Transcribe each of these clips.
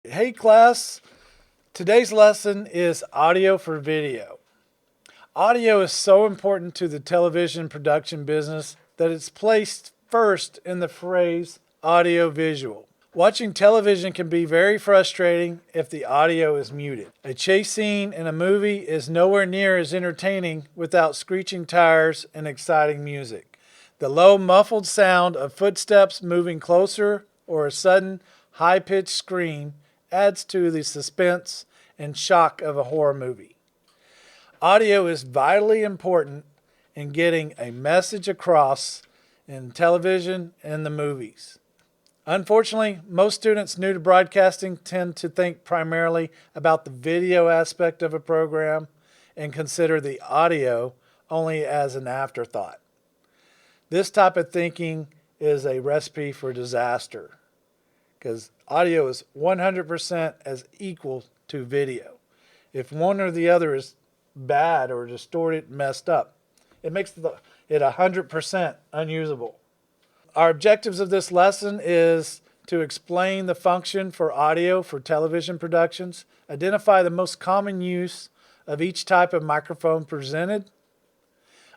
Hey class, today's lesson is audio for video. Audio is so important to the television production business that it's placed first in the phrase audio visual. Watching television can be very frustrating if the audio is muted. A chase scene in a movie is nowhere near as entertaining without screeching tires and exciting music. The low muffled sound of footsteps moving closer or a sudden high-pitched scream adds to the suspense and shock of a horror movie. Audio is vitally important in getting a message across in television and the movies. Unfortunately, most students new to broadcasting tend to think primarily about the video aspect of a program and consider the audio only as an afterthought. This type of thinking is a recipe for disaster because audio is 100% as equal to video. If one or the other is bad or distorted, messed up, it makes it 100% unusable. Our objectives of this lesson is to explain the function for audio for television productions, identify the most common use of each type of microphone presented,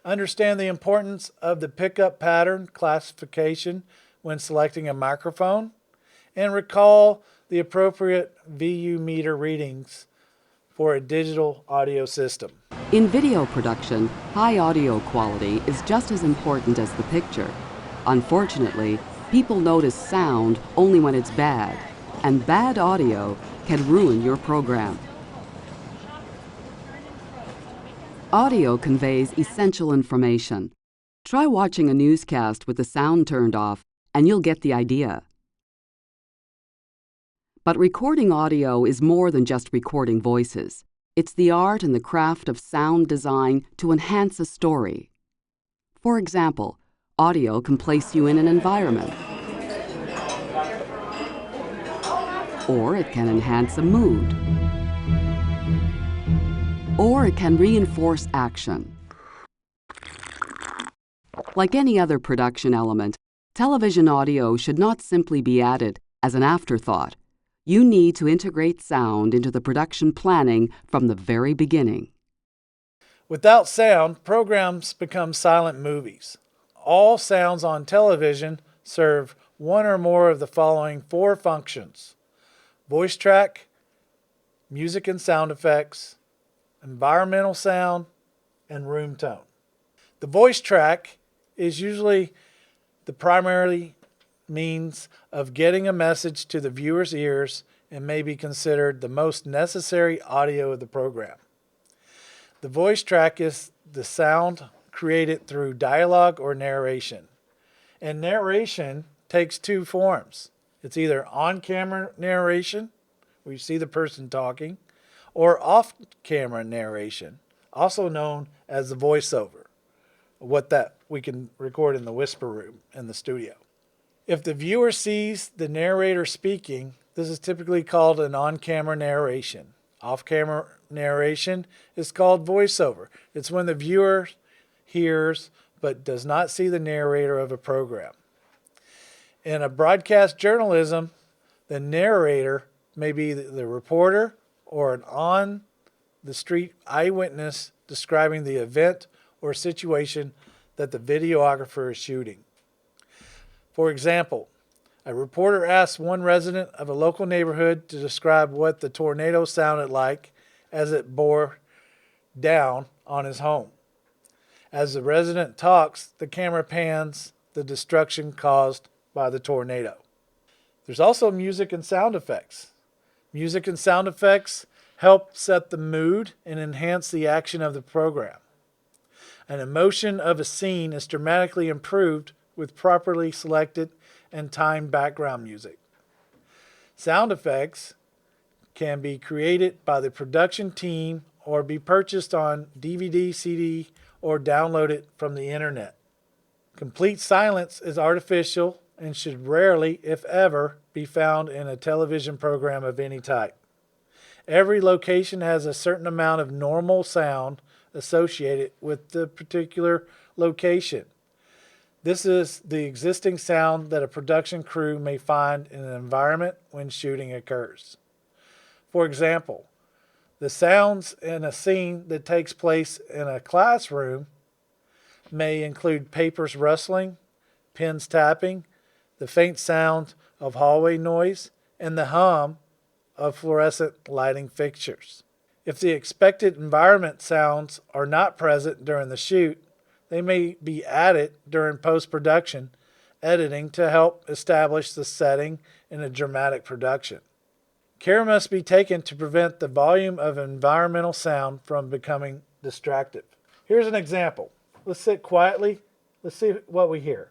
understand the importance of the pickup pattern classification when selecting a microphone, and recall the appropriate VU meter readings for a digital audio system. In video production, high audio quality is just as important as the picture. Unfortunately, people notice sound only when it's bad, and bad audio can ruin your program. Audio conveys essential information. Try watching a newscast with the sound turned off, and you'll get the idea. But recording audio is more than just recording voices. It's the art and the craft of sound design to enhance a story. For example, audio can place you in an environment, or it can enhance a mood, or it can reinforce action. Like any other production element, television audio should not simply be added as an afterthought. You need to integrate sound into the production planning from the very beginning. Without sound, programs become silent movies. All sounds on television serve one or more of the following four functions: voice track, music and sound effects, environmental sound, and room tone. The voice track is usually the primary means of getting a message to the viewer's ears and may be considered the most necessary audio of the program. The voice track is the sound created through dialogue or narration. And narration takes two forms. It's either on-camera narration, where you see the person talking, or off-camera narration, also known as the voiceover, what that we can record in the whisper room in the studio. If the viewer sees the narrator speaking, this is typically called an on-camera narration. Off-camera narration is called voiceover. It's when the viewer hears but does not see the narrator of a program. In a broadcast journalism, the narrator may be the reporter or an on-the-street eyewitness describing the event or situation that the videographer is shooting. For example, a reporter asked one resident of a local neighborhood to describe what the tornado sounded like as it bore down on his home. As the resident talks, the camera pans the destruction caused by the tornado. There's also music and sound effects. Music and sound effects help set the mood and enhance the action of the program. An emotion of a scene is dramatically improved with properly selected and timed background music. Sound effects can be created by the production team or be purchased on DVD, CD, or downloaded from the internet. Complete silence is artificial and should rarely, if ever, be found in a television program of any type. Every location has a certain amount of normal sound associated with the particular location. This is the existing sound that a production crew may find in an environment when shooting occurs. For example, the sounds in a scene that takes place in a classroom may include papers rustling, pens tapping, the faint sound of hallway noise, and the hum of fluorescent lighting fixtures. If the expected environment sounds are not present during the shoot, they may be added during post-production editing to help establish the setting in a dramatic production. Care must be taken to prevent the volume of environmental sound from becoming distractive. Here's an example. Let's sit quietly. Let's see what we hear.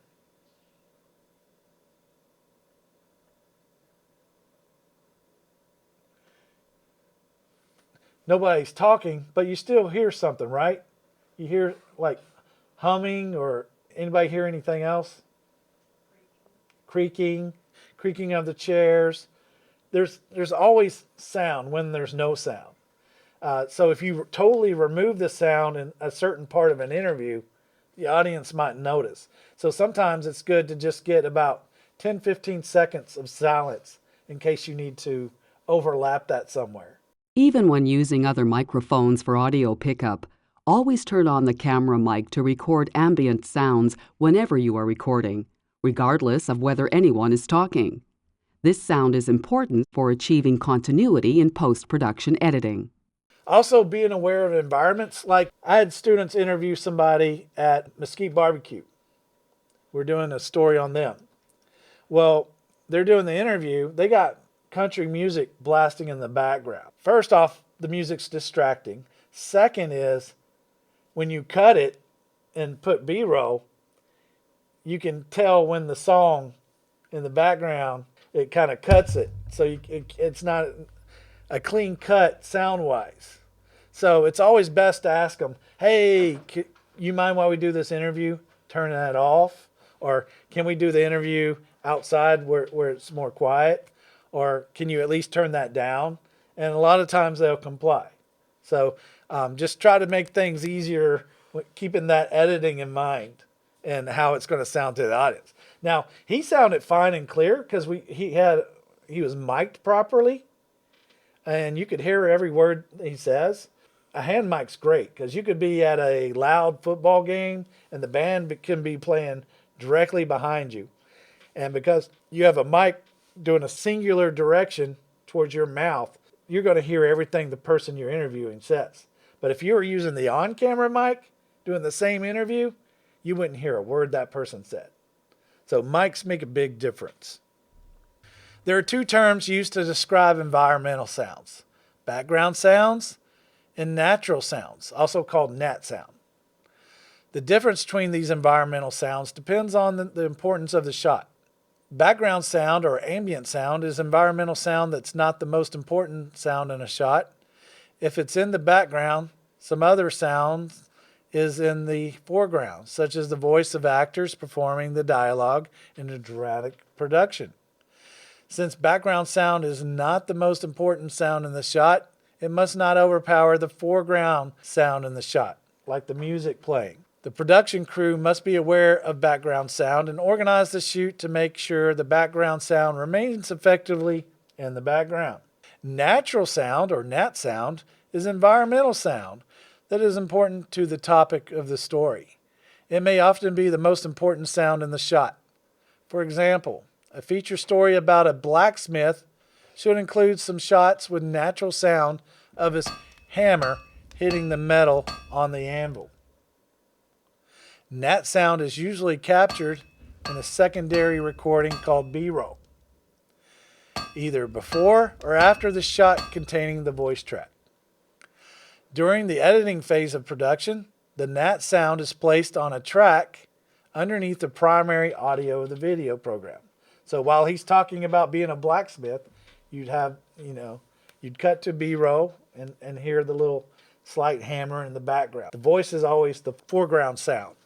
Nobody's talking, but you still hear something, right? You hear like humming, or anybody hear anything else? Creaking of the chairs. There's always sound when there's no sound. So if you totally remove the sound in a certain part of an interview, the audience might notice. So sometimes it's good to just get about 10-15 seconds of silence in case you need to overlap that somewhere. Even when using other microphones for audio pickup, always turn on the camera mic to record ambient sounds whenever you are recording, regardless of whether anyone is talking. This sound is important for achieving continuity in post-production editing. Also, being aware of environments. Like, I had students interview somebody at Mesquite Barbecue. We're doing a story on them. Well, they're doing the interview. They got country music blasting in the background. First off, the music's distracting. Second is, when you cut it and put B-roll, you can tell when the song in the background, it kind of cuts it. So it's not a clean cut sound-wise. So it's always best to ask them, hey, you mind while we do this interview, turn that off? Or can we do the interview outside where it's more quiet? Or can you at least turn that down? And a lot of times they'll comply. So just try to make things easier, keeping that editing in mind and how it's going to sound to the audience. Now, he sounded fine and clear because he was mic'd properly, and you could hear every word he says. A hand mic's great because you could be at a loud football game and the band can be playing directly behind you. And because you have a mic doing a singular direction towards your mouth, you're going to hear everything the person you're interviewing says. But if you were using the on-camera mic doing the same interview, you wouldn't hear a word that person said. So mics make a big difference. There are two terms used to describe environmental sounds: background sounds and natural sounds, also called nat sound. The difference between these environmental sounds depends on the importance of the shot. Background sound or ambient sound is environmental sound that's not the most important sound in a shot. If it's in the background, some other sound is in the foreground, such as the voice of actors performing the dialogue in a dramatic production. Since background sound is not the most important sound in the shot, it must not overpower the foreground sound in the shot, like the music playing. The production crew must be aware of background sound and organize the shoot to make sure the background sound remains effectively in the background. Natural sound, or nat sound, is environmental sound that is important to the topic of the story. It may often be the most important sound in the shot. For example, a feature story about a blacksmith should include some shots with natural sound of his hammer hitting the metal on the anvil. Nat sound is usually captured in a secondary recording called B-roll, either before or after the shot containing the voice track. During the editing phase of production, the nat sound is placed on a track underneath the primary audio of the video program. So while he's talking about being a blacksmith, you'd cut to B-roll and hear the little slight hammer in the background. The voice is always the foreground sound.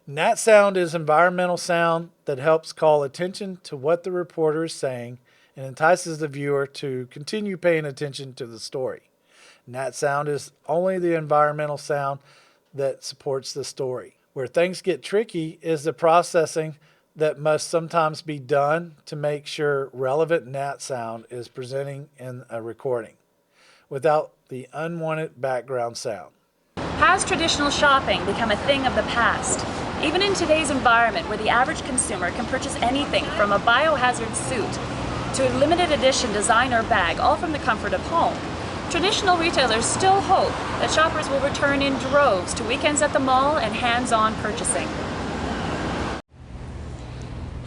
Nat sound is environmental sound that helps call attention to what the reporter is saying and entices the viewer to continue paying attention to the story. Nat sound is only the environmental sound that supports the story. Where things get tricky is the processing that must sometimes be done to make sure relevant nat sound is presenting in a recording. without the unwanted background sound. Has traditional shopping become a thing of the past? Even in today's environment where the average consumer can purchase anything from a biohazard suit to a limited edition designer bag, all from the comfort of home, traditional retailers still hope that shoppers will return in droves to weekends at the mall and hands-on purchasing.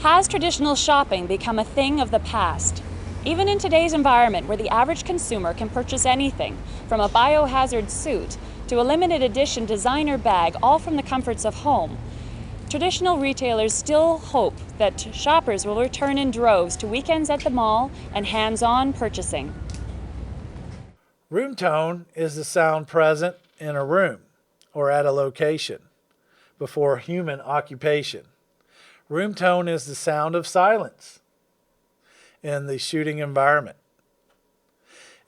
Has traditional shopping become a thing of the past? Even in today's environment where the average consumer can purchase anything from a biohazard suit to a limited edition designer bag, all from the comforts of home, traditional retailers still hope that shoppers will return in droves to weekends at the mall and hands-on purchasing. Room tone is the sound present in a room or at a location before human occupation. Room tone is the sound of silence in the shooting environment.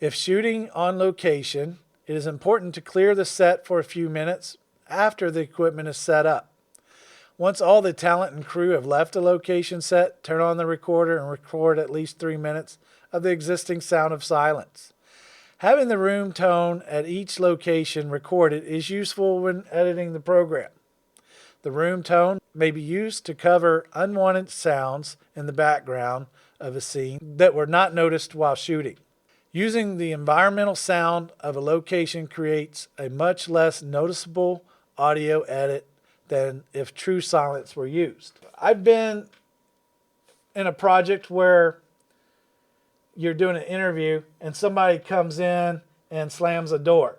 If shooting on location, it is important to clear the set for a few minutes after the equipment is set up. Once all the talent and crew have left a location set, turn on the recorder and record at least 3 minutes of the existing sound of silence. Having the room tone at each location recorded is useful when editing the program. The room tone may be used to cover unwanted sounds in the background of a scene that were not noticed while shooting. Using the environmental sound of a location creates a much less noticeable audio edit than if true silence were used. I've been in a project where you're doing an interview and somebody comes in and slams a door,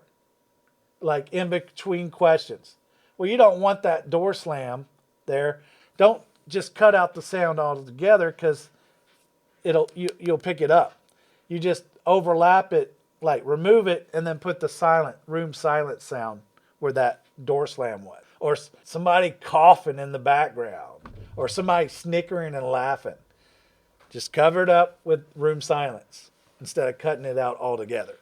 like in between questions. Well, you don't want that door slam there. Don't just cut out the sound altogether because you'll pick it up. You just overlap it, like remove it, and then put the room silent sound where that door slam was. Or somebody coughing in the background, or somebody snickering and laughing. Just cover it up with room silence instead of cutting it out altogether.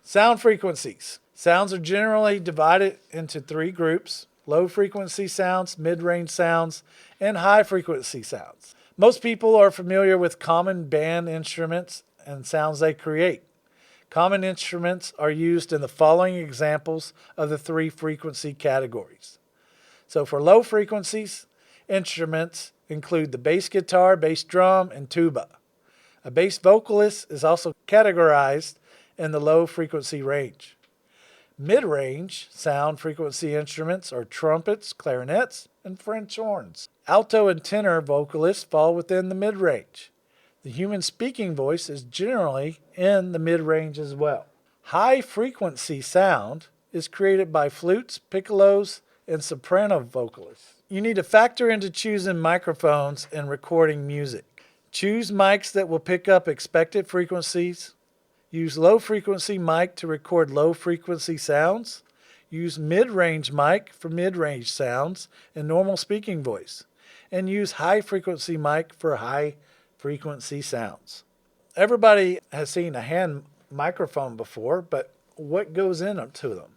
Sound frequencies. Sounds are generally divided into 3 groups: low frequency sounds, mid-range sounds, and high frequency sounds. Most people are familiar with common band instruments and sounds they create. Common instruments are used in the following examples of the 3 frequency categories. So for low frequencies, instruments include the bass guitar, bass drum, and tuba. A bass vocalist is also categorized in the low frequency range. Mid-range sound frequency instruments are trumpets, clarinets, and French horns. Alto and tenor vocalists fall within the mid-range. The human speaking voice is generally in the mid-range as well. High frequency sound is created by flutes, piccolos, and soprano vocalists. You need to factor into choosing microphones and recording music. Choose mics that will pick up expected frequencies. Use low frequency mic to record low frequency sounds. Use mid-range mic for mid-range sounds and normal speaking voice. And use high frequency mic for high frequency sounds. Everybody has seen a hand microphone before, but what goes into them?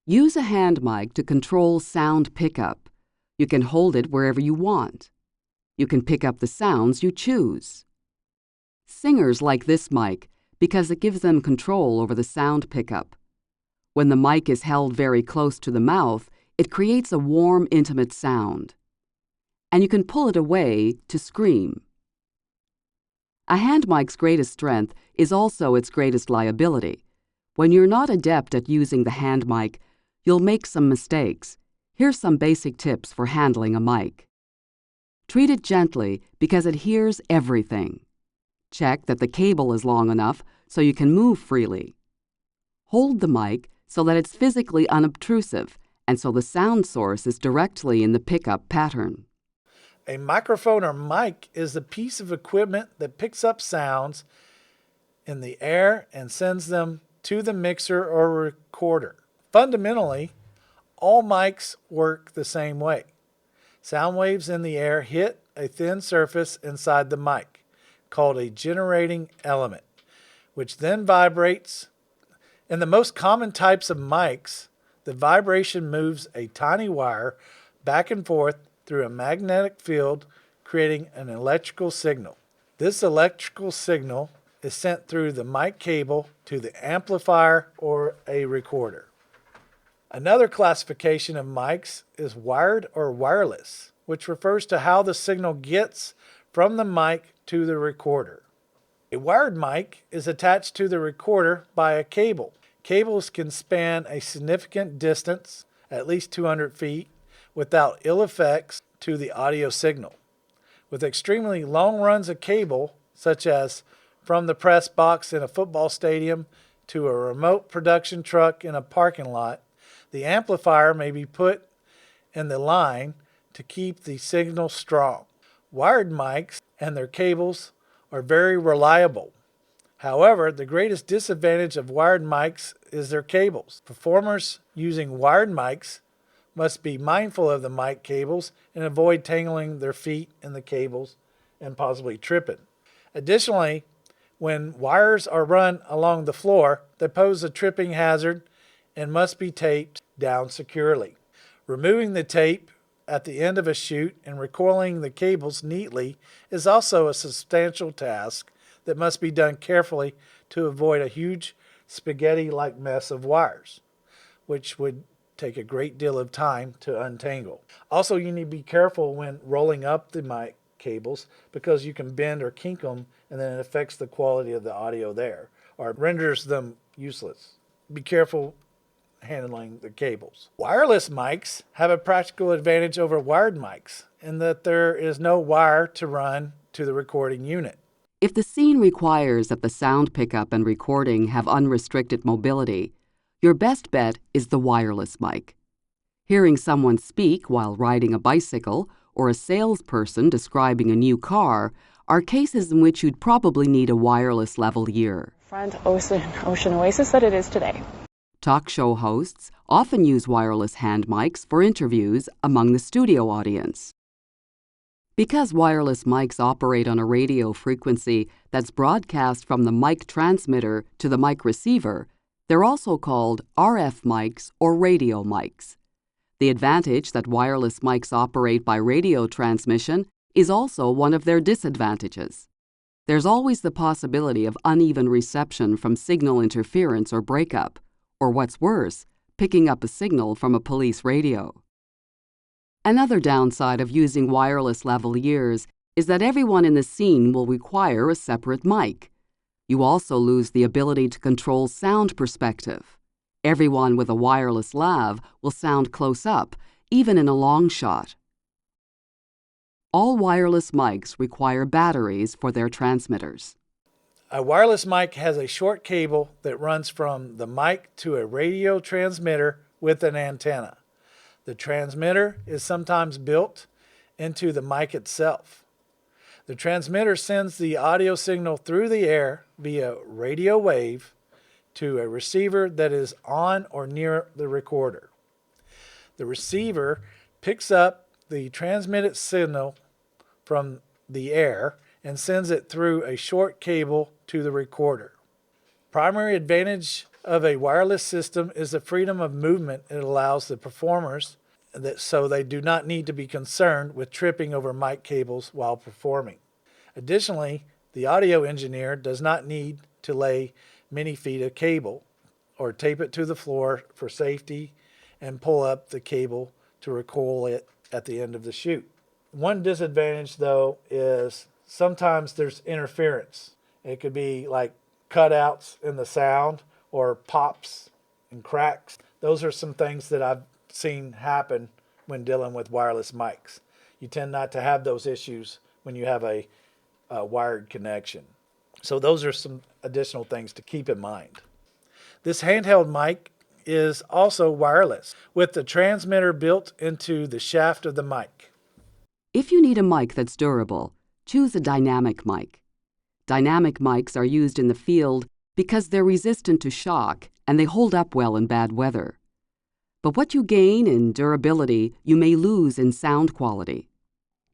Use a hand mic to control sound pickup. You can hold it wherever you want. You can pick up the sounds you choose. Singers like this mic because it gives them control over the sound pickup. When the mic is held very close to the mouth, it creates a warm, intimate sound. And you can pull it away to scream. A hand mic's greatest strength is also its greatest liability. When you're not adept at using the hand mic, you'll make some mistakes. Here's some basic tips for handling a mic. Treat it gently because it hears everything. Check that the cable is long enough so you can move freely. Hold the mic so that it's physically unobtrusive and so the sound source is directly in the pickup pattern. A microphone or mic is a piece of equipment that picks up sounds in the air and sends them to the mixer or recorder. Fundamentally, all mics work the same way. Sound waves in the air hit a thin surface inside the mic, called a generating element, which then vibrates. In the most common types of mics, the vibration moves a tiny wire back and forth through a magnetic field, creating an electrical signal. This electrical signal is sent through the mic cable to the amplifier or a recorder. Another classification of mics is wired or wireless, which refers to how the signal gets from the mic to the recorder. A wired mic is attached to the recorder by a cable. Cables can span a significant distance, at least 200 feet, without ill effects to the audio signal. With extremely long runs of cable, such as from the press box in a football stadium to a remote production truck in a parking lot, the amplifier may be put in the line to keep the signal strong. Wired mics and their cables are very reliable. However, the greatest disadvantage of wired mics is their cables. Performers using wired mics must be mindful of the mic cables and avoid tangling their feet in the cables and possibly tripping. Additionally, when wires are run along the floor, they pose a tripping hazard and must be taped down securely. Removing the tape at the end of a shoot and recoiling the cables neatly is also a substantial task that must be done carefully to avoid a huge spaghetti-like mess of wires, which would take a great deal of time to untangle. Also, you need to be careful when rolling up the mic cables because you can bend or kink them and then it affects the quality of the audio there or renders them useless. Be careful handling the cables. Wireless mics have a practical advantage over wired mics in that there is no wire to run to the recording unit. If the scene requires that the sound pickup and recording have unrestricted mobility, your best bet is the wireless mic. Hearing someone speak while riding a bicycle or a salesperson describing a new car are cases in which you'd probably need a wireless lavalier. Front ocean oasis that it is today. Talk show hosts often use wireless hand mics for interviews among the studio audience. Because wireless mics operate on a radio frequency that's broadcast from the mic transmitter to the mic receiver, they're also called RF mics or radio mics. The advantage that wireless mics operate by radio transmission is also one of their disadvantages. There's always the possibility of uneven reception from signal interference or breakup, or what's worse, picking up a signal from a police radio. Another downside of using wireless lavaliers is that everyone in the scene will require a separate mic. You also lose the ability to control sound perspective. Everyone with a wireless lav will sound close up, even in a long shot. All wireless mics require batteries for their transmitters. A wireless mic has a short cable that runs from the mic to a radio transmitter with an antenna. The transmitter is sometimes built into the mic itself. The transmitter sends the audio signal through the air via radio wave to a receiver that is on or near the recorder. The receiver picks up the transmitted signal from the air and sends it through a short cable to the recorder. Primary advantage of a wireless system is the freedom of movement it allows the performers so they do not need to be concerned with tripping over mic cables while performing. Additionally, the audio engineer does not need to lay many feet of cable or tape it to the floor for safety and pull up the cable to recoil it at the end of the shoot. One disadvantage, though, is sometimes there's interference. It could be like cutouts in the sound or pops and cracks. Those are some things that I've seen happen when dealing with wireless mics. You tend not to have those issues when you have a wired connection. So those are some additional things to keep in mind. This handheld mic is also wireless with the transmitter built into the shaft of the mic. If you need a mic that's durable, choose a dynamic mic. Dynamic mics are used in the field because they're resistant to shock and they hold up well in bad weather. But what you gain in durability, you may lose in sound quality.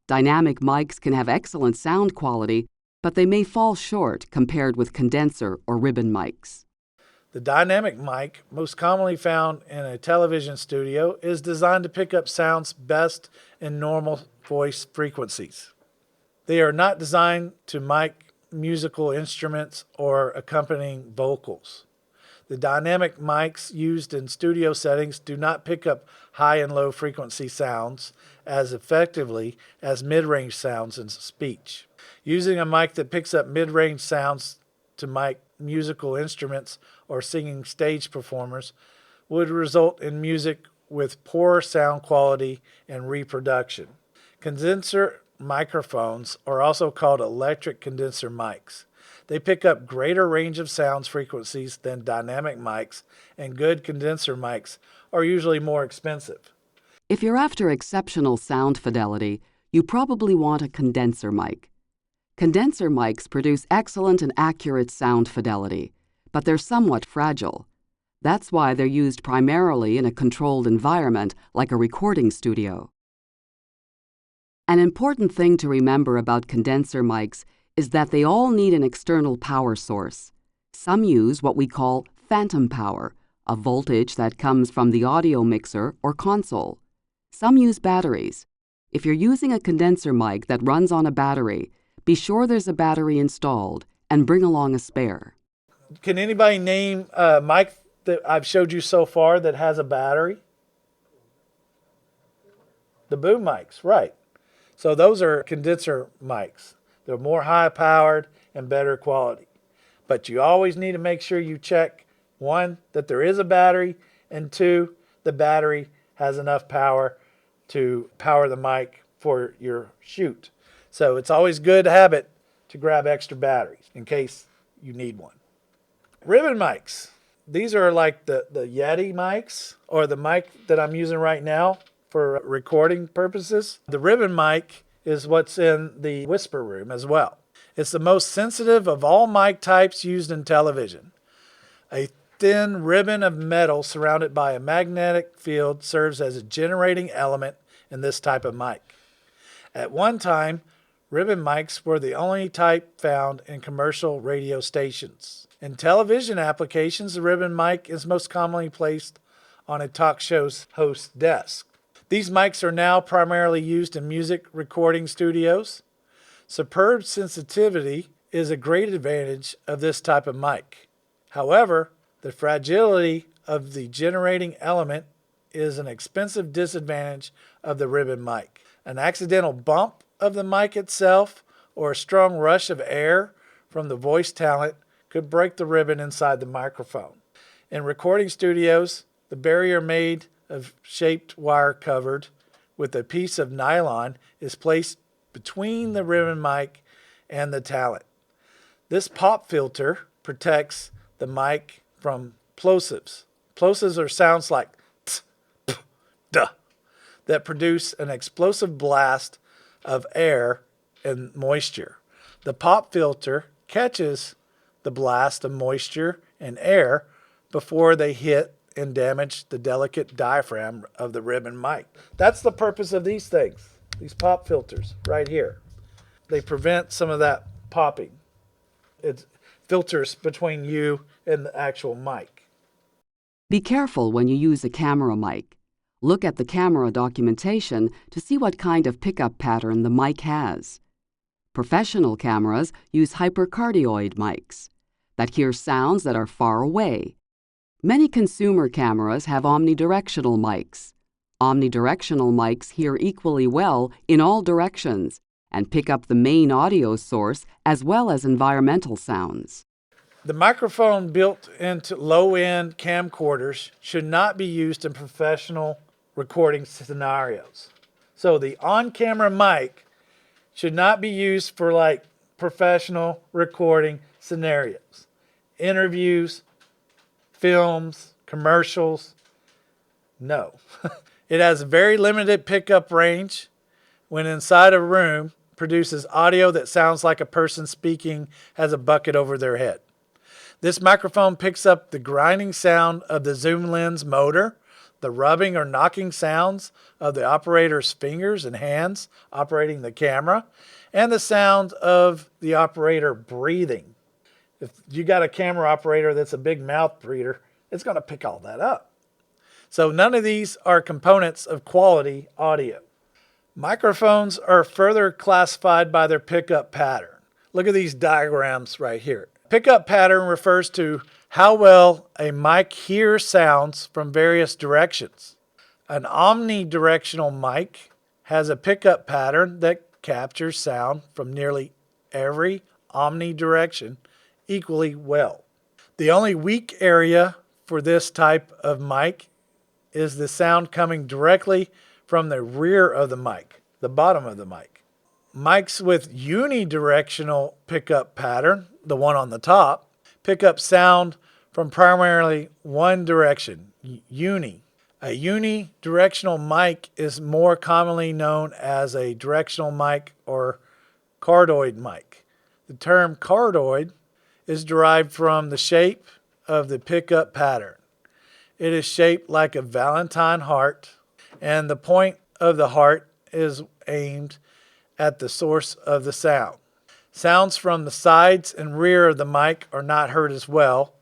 Dynamic mics can have excellent sound quality, but they may fall short compared with condenser or ribbon mics. The dynamic mic, most commonly found in a television studio, is designed to pick up sounds best in normal voice frequencies. They are not designed to mic musical instruments or accompanying vocals. The dynamic mics used in studio settings do not pick up high and low frequency sounds as effectively as mid-range sounds in speech. Using a mic that picks up mid-range sounds to mic musical instruments or singing stage performers would result in music with poor sound quality and reproduction. Condenser microphones are also called electric condenser mics. They pick up greater range of sounds frequencies than dynamic mics, and good condenser mics are usually more expensive. If you're after exceptional sound fidelity, you probably want a condenser mic. Condenser mics produce excellent and accurate sound fidelity, but they're somewhat fragile. That's why they're used primarily in a controlled environment like a recording studio. An important thing to remember about condenser mics is that they all need an external power source. Some use what we call phantom power, a voltage that comes from the audio mixer or console. Some use batteries. If you're using a condenser mic that runs on a battery, be sure there's a battery installed and bring along a spare. Can anybody name a mic that I've showed you so far that has a battery? The boom mics, right. So those are condenser mics. They're more high powered and better quality. But you always need to make sure you check, one, that there is a battery, and two, the battery has enough power to power the mic for your shoot. So it's always good habit to grab extra batteries in case you need one. Ribbon mics. These are like the Yeti mics, or the mic that I'm using right now for recording purposes. The ribbon mic is what's in the whisper room as well. It's the most sensitive of all mic types used in television. A thin ribbon of metal surrounded by a magnetic field serves as a generating element in this type of mic. At one time, ribbon mics were the only type found in commercial radio stations. In television applications, the ribbon mic is most commonly placed on a talk show's host's desk. These mics are now primarily used in music recording studios. Superb sensitivity is a great advantage of this type of mic. However, the fragility of the generating element is an expensive disadvantage of the ribbon mic. An accidental bump of the mic itself or a strong rush of air from the voice talent could break the ribbon inside the microphone. In recording studios, the barrier made of shaped wire covered with a piece of nylon is placed between the ribbon mic and the talent. This pop filter protects the mic from plosives. Plosives are sounds like t, p, duh, that produce an explosive blast of air and moisture. The pop filter catches the blast of moisture and air before they hit and damage the delicate diaphragm of the ribbon mic. That's the purpose of these things, these pop filters right here. They prevent some of that popping. It filters between you and the actual mic. Be careful when you use a camera mic. Look at the camera documentation to see what kind of pickup pattern the mic has. Professional cameras use hypercardioid mics that hear sounds that are far away. Many consumer cameras have omnidirectional mics. Omnidirectional mics hear equally well in all directions and pick up the main audio source as well as environmental sounds. The microphone built into low-end camcorders should not be used in professional recording scenarios. So the on-camera mic should not be used for like professional recording scenarios. Interviews, films, commercials, no. It has a very limited pickup range. When inside a room, produces audio that sounds like a person speaking has a bucket over their head. This microphone picks up the grinding sound of the zoom lens motor, the rubbing or knocking sounds of the operator's fingers and hands operating the camera, and the sound of the operator breathing. If you got a camera operator that's a big mouth breather, it's going to pick all that up. So none of these are components of quality audio. Microphones are further classified by their pickup pattern. Look at these diagrams right here. Pickup pattern refers to how well a mic hears sounds from various directions. An omnidirectional mic has a pickup pattern that captures sound from nearly every omnidirection equally well. The only weak area for this type of mic is the sound coming directly from the rear of the mic, the bottom of the mic. Mics with unidirectional pickup pattern, the one on the top, pick up sound from primarily one direction, uni. A unidirectional mic is more commonly known as a directional mic or cardioid mic. The term cardioid is derived from the shape of the pickup pattern. It is shaped like a Valentine heart, and the point of the heart is aimed at the source of the sound. Sounds from the sides and rear of the mic are not heard as well,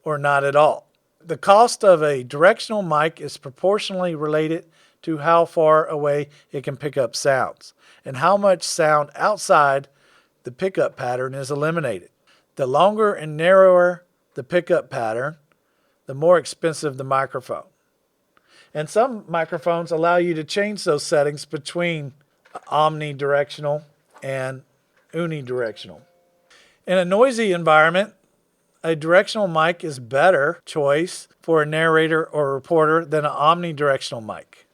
or not at all. The cost of a directional mic is proportionally related to how far away it can pick up sounds, and how much sound outside the pickup pattern is eliminated. The longer and narrower the pickup pattern, the more expensive the microphone. And some microphones allow you to change those settings between omnidirectional and unidirectional. In a noisy environment, a directional mic is better choice for a narrator or reporter than an omnidirectional mic.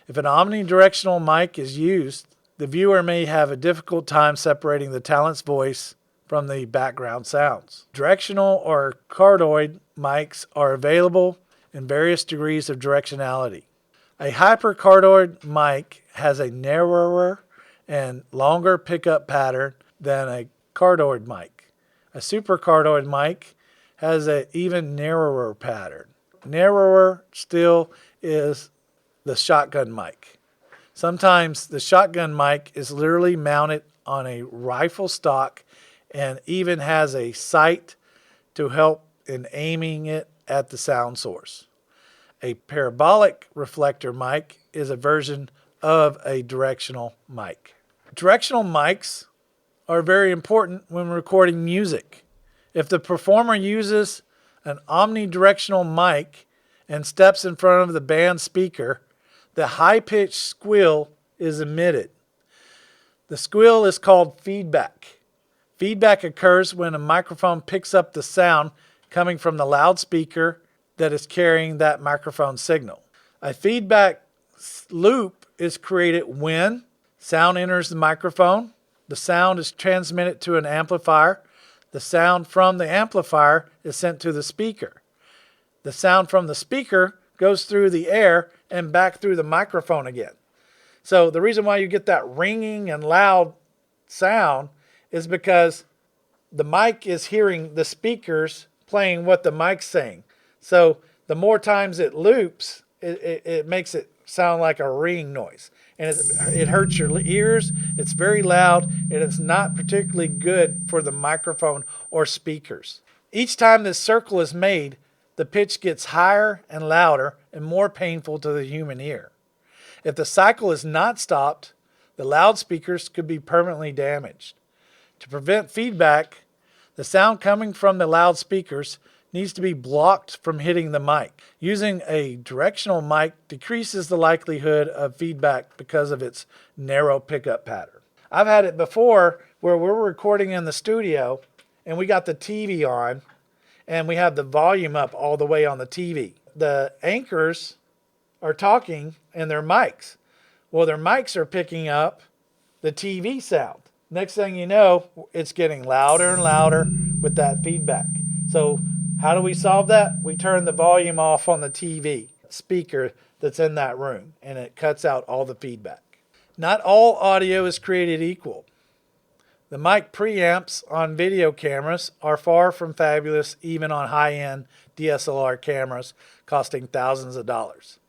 If an omnidirectional mic is used, the viewer may have a difficult time separating the talent's voice from the background sounds. Directional or cardioid mics are available in various degrees of directionality. A hypercardioid mic has a narrower and longer pickup pattern than a cardioid mic. A supercardioid mic has an even narrower pattern. Narrower still is the shotgun mic. Sometimes the shotgun mic is literally mounted on a rifle stock and even has a sight to help in aiming it at the sound source. A parabolic reflector mic is a version of a directional mic. Directional mics are very important when recording music. If the performer uses an omnidirectional mic and steps in front of the band speaker, the high-pitched squeal is emitted. The squeal is called feedback. Feedback occurs when a microphone picks up the sound coming from the loudspeaker that is carrying that microphone signal. A feedback loop is created when sound enters the microphone, the sound is transmitted to an amplifier, the sound from the amplifier is sent to the speaker. The sound from the speaker goes through the air and back through the microphone again. So the reason why you get that ringing and loud sound is because the mic is hearing the speakers playing what the mic's saying. So the more times it loops, it makes it sound like a ringing noise. And it hurts your ears, it's very loud, and it's not particularly good for the microphone or speakers. Each time this circle is made, the pitch gets higher and louder and more painful to the human ear. If the cycle is not stopped, the loudspeakers could be permanently damaged. To prevent feedback, the sound coming from the loudspeakers needs to be blocked from hitting the mic. Using a directional mic decreases the likelihood of feedback because of its narrow pickup pattern. I've had it before where we're recording in the studio and we got the TV on and we have the volume up all the way on the TV. The anchors are talking in their mics. Well, their mics are picking up the TV sound. Next thing you know, it's getting louder and louder with that feedback. So how do we solve that? We turn the volume off on the TV speaker that's in that room, and it cuts out all the feedback. Not all audio is created equal. The mic preamps on video cameras are far from fabulous, even on high-end DSLR cameras costing thousands of dollars.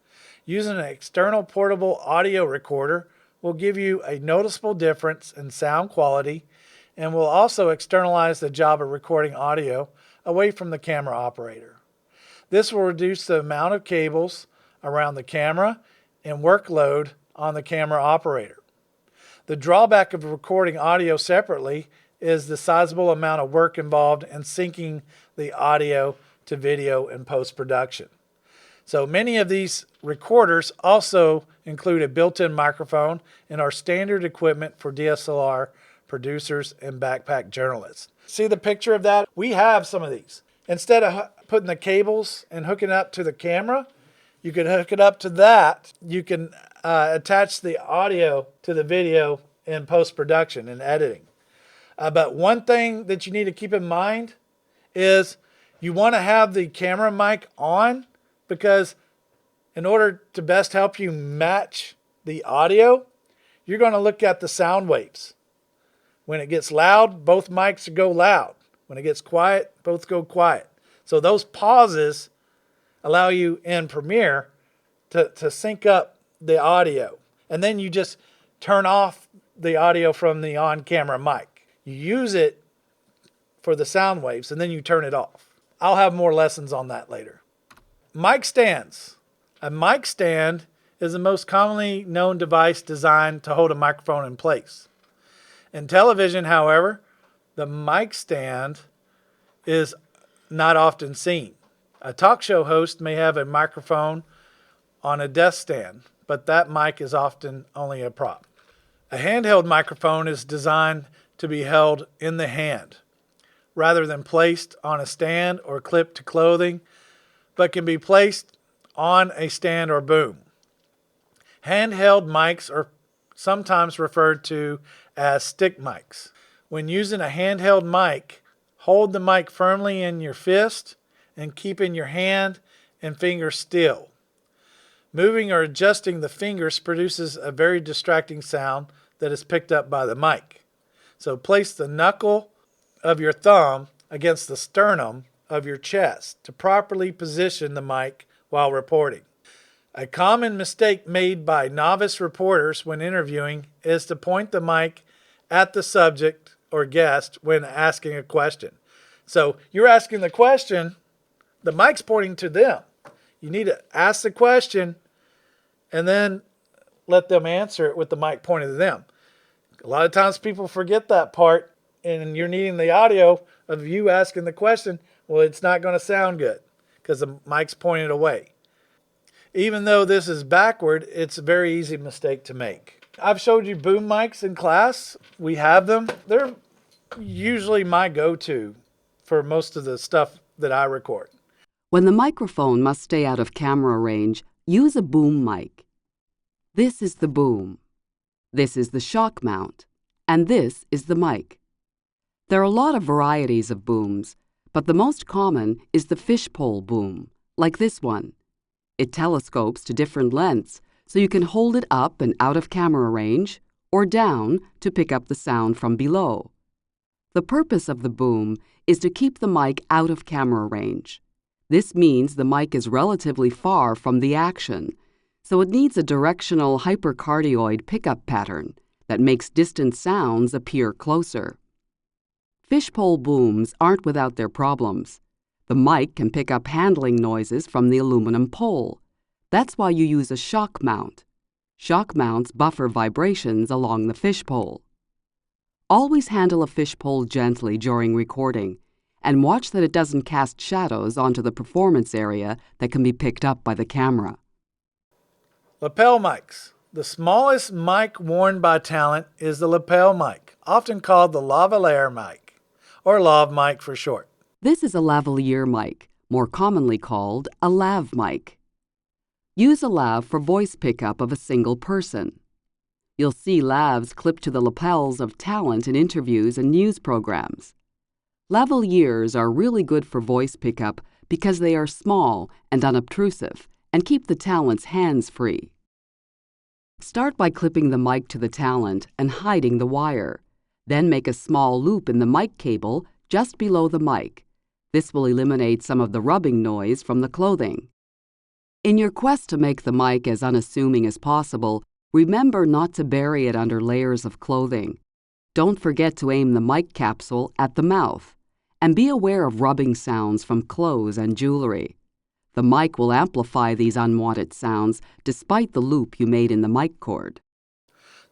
Using an external portable audio recorder will give you a noticeable difference in sound quality and will also externalize the job of recording audio away from the camera operator. This will reduce the amount of cables around the camera and workload on the camera operator. The drawback of recording audio separately is the sizable amount of work involved in syncing the audio to video in post-production. So many of these recorders also include a built-in microphone and are standard equipment for DSLR producers and backpack journalists. See the picture of that? We have some of these. Instead of putting the cables and hooking up to the camera, you could hook it up to that. You can attach the audio to the video in post-production and editing. But one thing that you need to keep in mind is you want to have the camera mic on, because in order to best help you match the audio, you're going to look at the sound waves. When it gets loud, both mics go loud. When it gets quiet, both go quiet. So those pauses allow you in Premiere to sync up the audio. And then you just turn off the audio from the on-camera mic. You use it for the sound waves, and then you turn it off. I'll have more lessons on that later. Mic stands. A mic stand is the most commonly known device designed to hold a microphone in place. In television, however, the mic stand is not often seen. A talk show host may have a microphone on a desk stand, but that mic is often only a prop. A handheld microphone is designed to be held in the hand, rather than placed on a stand or clipped to clothing, but can be placed on a stand or boom. Handheld mics are sometimes referred to as stick mics. When using a handheld mic, hold the mic firmly in your fist and keep in your hand and finger still. Moving or adjusting the fingers produces a very distracting sound that is picked up by the mic. So place the knuckle of your thumb against the sternum of your chest to properly position the mic while reporting. A common mistake made by novice reporters when interviewing is to point the mic at the subject or guest when asking a question. So you're asking the question, the mic's pointing to them. You need to ask the question and then let them answer it with the mic pointed to them. A lot of times people forget that part, and you're needing the audio of you asking the question. Well, it's not going to sound good because the mic's pointed away. Even though this is backward, it's a very easy mistake to make. I've showed you boom mics in class. We have them. They're usually my go-to for most of the stuff that I record. When the microphone must stay out of camera range, use a boom mic. This is the boom. This is the shock mount. And this is the mic. There are a lot of varieties of booms, but the most common is the fishpole boom, like this one. It telescopes to different lengths, so you can hold it up and out of camera range, or down to pick up the sound from below. The purpose of the boom is to keep the mic out of camera range. This means the mic is relatively far from the action, so it needs a directional hypercardioid pickup pattern that makes distant sounds appear closer. Fishpole booms aren't without their problems. The mic can pick up handling noises from the aluminum pole. That's why you use a shock mount. Shock mounts buffer vibrations along the fishpole. Always handle a fishpole gently during recording, and watch that it doesn't cast shadows onto the performance area that can be picked up by the camera. Lapel mics. The smallest mic worn by talent is the lapel mic, often called the lavalier mic, or lav mic for short. This is a lavalier mic, more commonly called a lav mic. Use a lav for voice pickup of a single person. You'll see lavs clipped to the lapels of talent in interviews and news programs. Lavaliers are really good for voice pickup because they are small and unobtrusive and keep the talent's hands free. Start by clipping the mic to the talent and hiding the wire. Then make a small loop in the mic cable just below the mic. This will eliminate some of the rubbing noise from the clothing. In your quest to make the mic as unassuming as possible, remember not to bury it under layers of clothing. Don't forget to aim the mic capsule at the mouth, and be aware of rubbing sounds from clothes and jewelry. The mic will amplify these unwanted sounds despite the loop you made in the mic cord.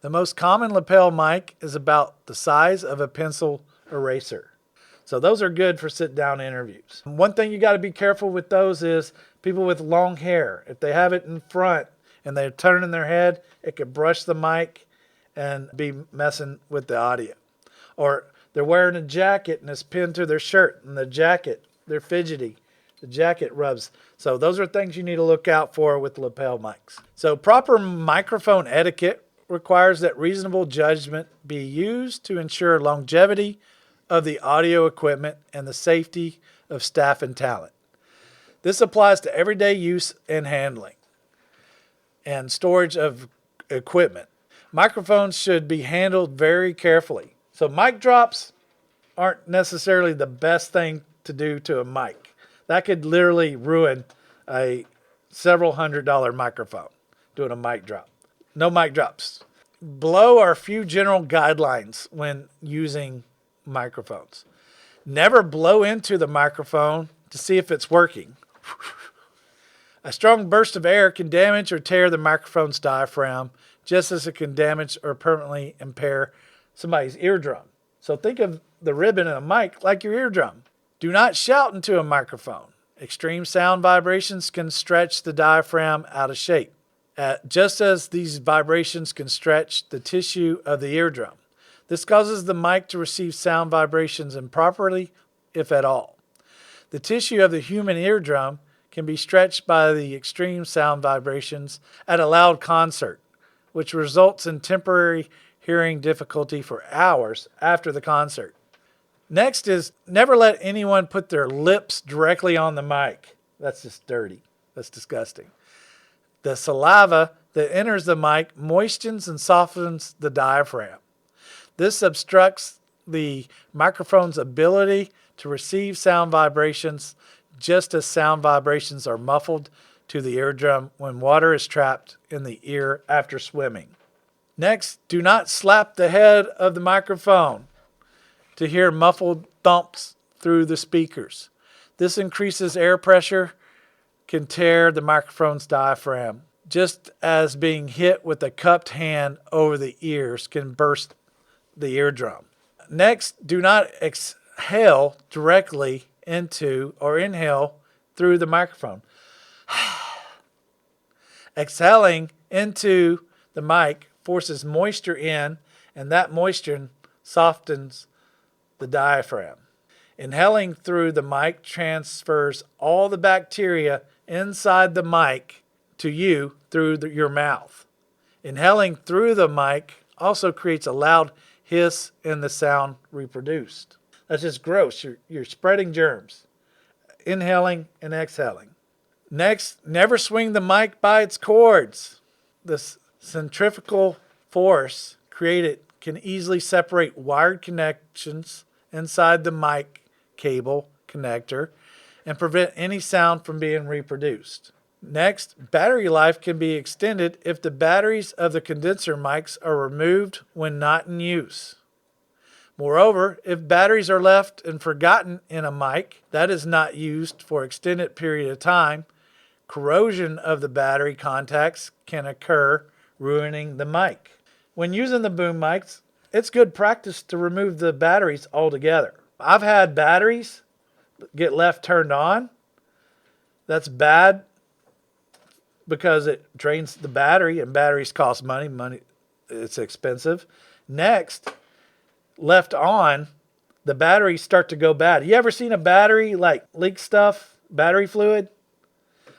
The most common lapel mic is about the size of a pencil eraser. So those are good for sit-down interviews. One thing you got to be careful with those is people with long hair. If they have it in front and they're turning their head, it could brush the mic and be messing with the audio. Or they're wearing a jacket and it's pinned to their shirt, and the jacket, they're fidgety. The jacket rubs. So those are things you need to look out for with lapel mics. So proper microphone etiquette requires that reasonable judgment be used to ensure longevity of the audio equipment and the safety of staff and talent. This applies to everyday use and handling and storage of equipment. Microphones should be handled very carefully. So mic drops aren't necessarily the best thing to do to a mic. That could literally ruin a several $100 microphone doing a mic drop. No mic drops. Below are a few general guidelines when using microphones. Never blow into the microphone to see if it's working. A strong burst of air can damage or tear the microphone's diaphragm, just as it can damage or permanently impair somebody's eardrum. So think of the ribbon in a mic like your eardrum. Do not shout into a microphone. Extreme sound vibrations can stretch the diaphragm out of shape, just as these vibrations can stretch the tissue of the eardrum. This causes the mic to receive sound vibrations improperly, if at all. The tissue of the human eardrum can be stretched by the extreme sound vibrations at a loud concert, which results in temporary hearing difficulty for hours after the concert. Next is never let anyone put their lips directly on the mic. That's just dirty. That's disgusting. The saliva that enters the mic moistens and softens the diaphragm. This obstructs the microphone's ability to receive sound vibrations, just as sound vibrations are muffled to the eardrum when water is trapped in the ear after swimming. Next, do not slap the head of the microphone to hear muffled thumps through the speakers. This increases air pressure, can tear the microphone's diaphragm, just as being hit with a cupped hand over the ears can burst the eardrum. Next, do not exhale directly into or inhale through the microphone. Exhaling into the mic forces moisture in, and that moisture softens the diaphragm. Inhaling through the mic transfers all the bacteria inside the mic to you through your mouth. Inhaling through the mic also creates a loud hiss in the sound reproduced. That's just gross. You're spreading germs. Inhaling and exhaling. Next, never swing the mic by its cords. The centrifugal force created can easily separate wired connections inside the mic cable connector and prevent any sound from being reproduced. Next, battery life can be extended if the batteries of the condenser mics are removed when not in use. Moreover, if batteries are left and forgotten in a mic that is not used for an extended period of time, corrosion of the battery contacts can occur, ruining the mic. When using the boom mics, it's good practice to remove the batteries altogether. I've had batteries get left turned on. That's bad because it drains the battery, and batteries cost money. It's expensive. Next, left on, the batteries start to go bad. You ever seen a battery like leak stuff, battery fluid?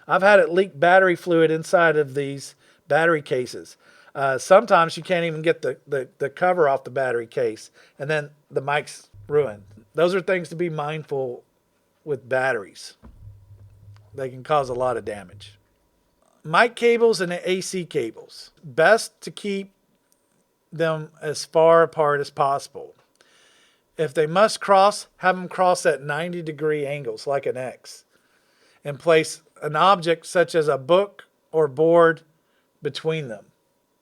I've had it leak battery fluid inside of these battery cases. Sometimes you can't even get the cover off the battery case, and then the mic's ruined. Those are things to be mindful with batteries. They can cause a lot of damage. Mic cables and AC cables. Best to keep them as far apart as possible. If they must cross, have them cross at 90-degree angles like an X, and place an object such as a book or board between them.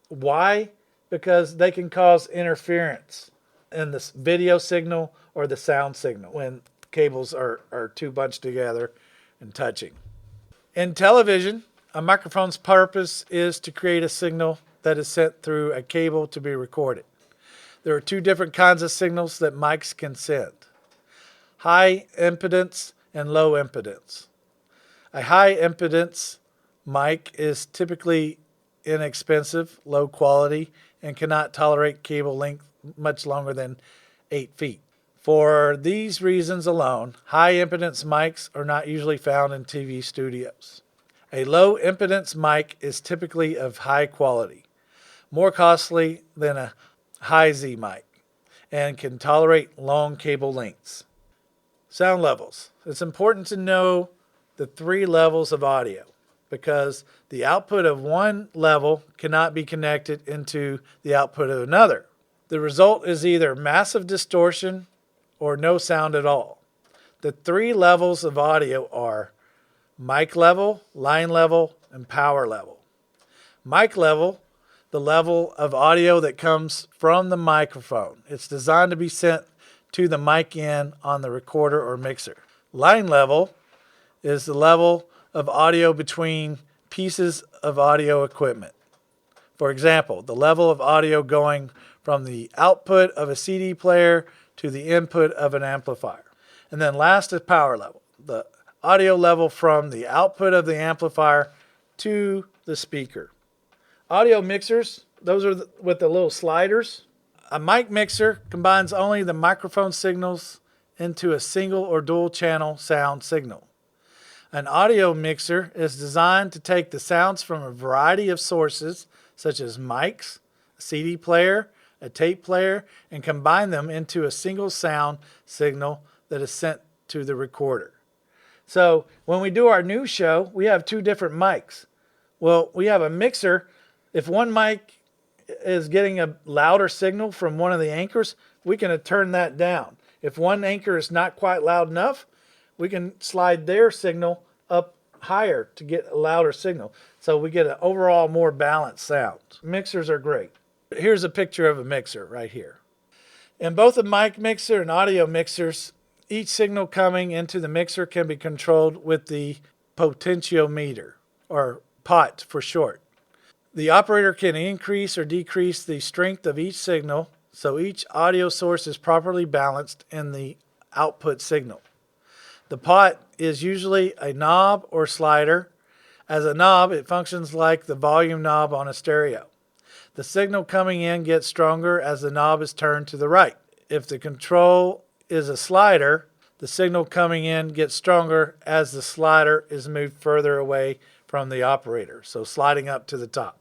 Why? Because they can cause interference in the video signal or the sound signal when cables are too bunched together and touching. In television, a microphone's purpose is to create a signal that is sent through a cable to be recorded. There are two different kinds of signals that mics can send: high impedance and low impedance. A high impedance mic is typically inexpensive, low quality, and cannot tolerate cable length much longer than 8 feet. For these reasons alone, high impedance mics are not usually found in TV studios. A low impedance mic is typically of high quality, more costly than a high Z mic, and can tolerate long cable lengths. Sound levels. It's important to know the 3 levels of audio because the output of one level cannot be connected into the output of another. The result is either massive distortion or no sound at all. The 3 levels of audio are mic level, line level, and power level. Mic level, the level of audio that comes from the microphone. It's designed to be sent to the mic in on the recorder or mixer. Line level is the level of audio between pieces of audio equipment. For example, the level of audio going from the output of a CD player to the input of an amplifier. And then last is power level, the audio level from the output of the amplifier to the speaker. Audio mixers, those are with the little sliders. A mic mixer combines only the microphone signals into a single or dual channel sound signal. An audio mixer is designed to take the sounds from a variety of sources, such as mics, a CD player, a tape player, and combine them into a single sound signal that is sent to the recorder. So when we do our news show, we have 2 different mics. Well, we have a mixer. If one mic is getting a louder signal from one of the anchors, we can turn that down. If one anchor is not quite loud enough, we can slide their signal up higher to get a louder signal. So we get an overall more balanced sound. Mixers are great. Here's a picture of a mixer right here. In both a mic mixer and audio mixers, each signal coming into the mixer can be controlled with the potentiometer, or pot for short. The operator can increase or decrease the strength of each signal so each audio source is properly balanced in the output signal. The pot is usually a knob or slider. As a knob, it functions like the volume knob on a stereo. The signal coming in gets stronger as the knob is turned to the right. If the control is a slider, the signal coming in gets stronger as the slider is moved further away from the operator, so sliding up to the top.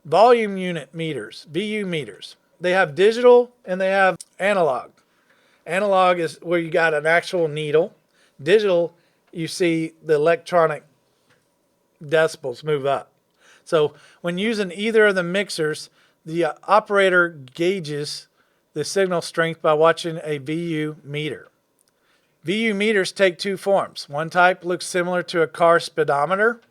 Volume unit meters, VU meters. They have digital and they have analog. Analog is where you got an actual needle. Digital, you see the electronic decibels move up. So when using either of the mixers, the operator gauges the signal strength by watching a VU meter. VU meters take 2 forms. One type looks similar to a car speedometer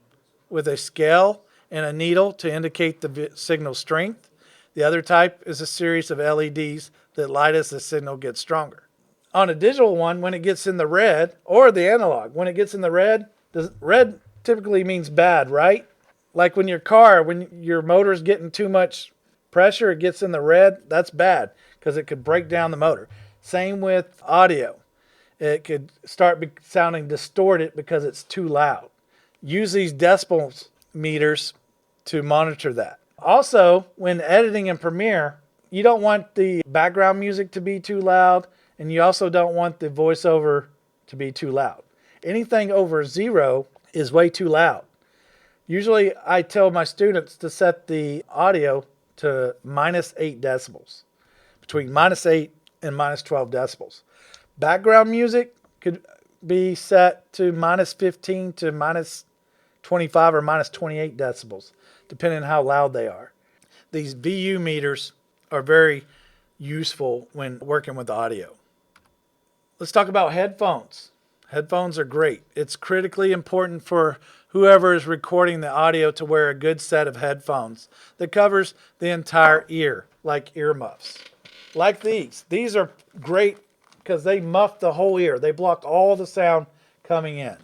with a scale and a needle to indicate the signal strength. The other type is a series of LEDs that light as the signal gets stronger. On a digital one, when it gets in the red, or the analog, when it gets in the red typically means bad, right? Like when your car, when your motor's getting too much pressure, it gets in the red, that's bad because it could break down the motor. Same with audio. It could start sounding distorted because it's too loud. Use these decibel meters to monitor that. Also, when editing in Premiere, you don't want the background music to be too loud, and you also don't want the voiceover to be too loud. Anything over 0 is way too loud. Usually I tell my students to set the audio to -8 decibels, between -8 and -12 decibels. Background music could be set to -15 to -25 or -28 decibels, depending on how loud they are. These VU meters are very useful when working with audio. Let's talk about headphones. Headphones are great. It's critically important for whoever is recording the audio to wear a good set of headphones that covers the entire ear, like earmuffs. Like these. These are great because they muff the whole ear. They block all the sound coming in.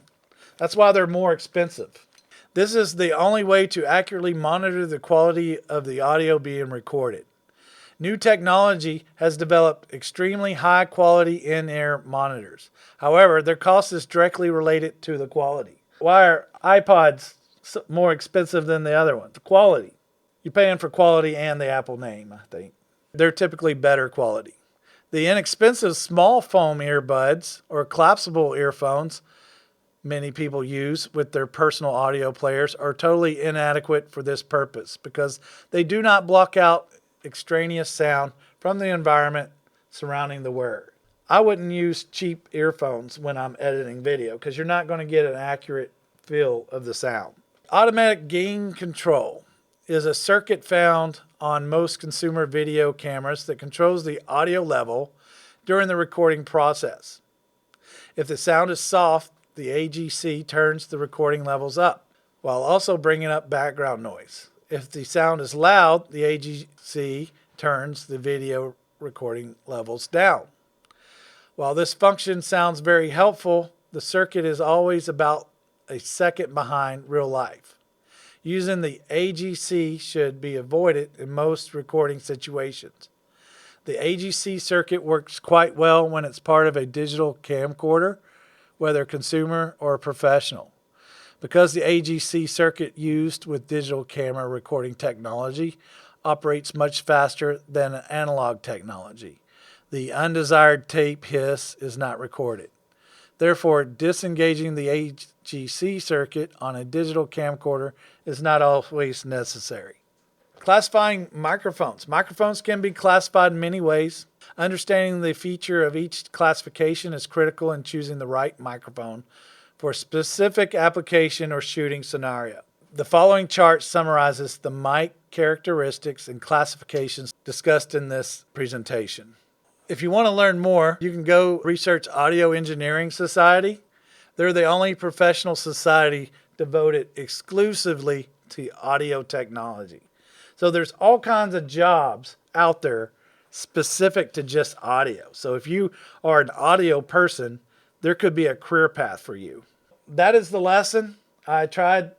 That's why they're more expensive. This is the only way to accurately monitor the quality of the audio being recorded. New technology has developed extremely high quality in-ear monitors. However, their cost is directly related to the quality. Why are iPods more expensive than the other ones? The quality. You're paying for quality and the Apple name, I think. They're typically better quality. The inexpensive small foam earbuds or collapsible earphones many people use with their personal audio players are totally inadequate for this purpose because they do not block out extraneous sound from the environment surrounding the wearer. I wouldn't use cheap earphones when I'm editing video because you're not going to get an accurate feel of the sound. Automatic gain control is a circuit found on most consumer video cameras that controls the audio level during the recording process. If the sound is soft, the AGC turns the recording levels up while also bringing up background noise. If the sound is loud, the AGC turns the video recording levels down. While this function sounds very helpful, the circuit is always about a second behind real life. Using the AGC should be avoided in most recording situations. The AGC circuit works quite well when it's part of a digital camcorder, whether consumer or professional. Because the AGC circuit used with digital camera recording technology operates much faster than analog technology, the undesired tape hiss is not recorded. Therefore, disengaging the AGC circuit on a digital camcorder is not always necessary. Classifying microphones. Microphones can be classified in many ways. Understanding the feature of each classification is critical in choosing the right microphone for a specific application or shooting scenario. The following chart summarizes the mic characteristics and classifications discussed in this presentation. If you want to learn more, you can go research Audio Engineering Society. They're the only professional society devoted exclusively to audio technology. So there's all kinds of jobs out there specific to just audio. So if you are an audio person, there could be a career path for you. That is the lesson. I tried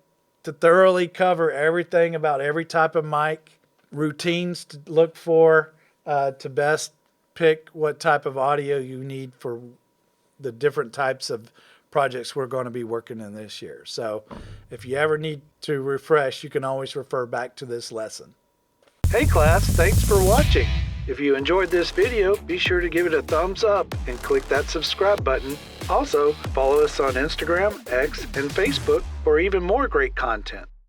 to thoroughly cover everything about every type of mic, routines to look for, to best pick what type of audio you need for the different types of projects we're going to be working in this year. So if you ever need to refresh, you can always refer back to this lesson. Hey class, thanks for watching. If you enjoyed this video, be sure to give it a thumbs up and click that subscribe button. Also, follow us on Instagram, X, and Facebook for even more great content.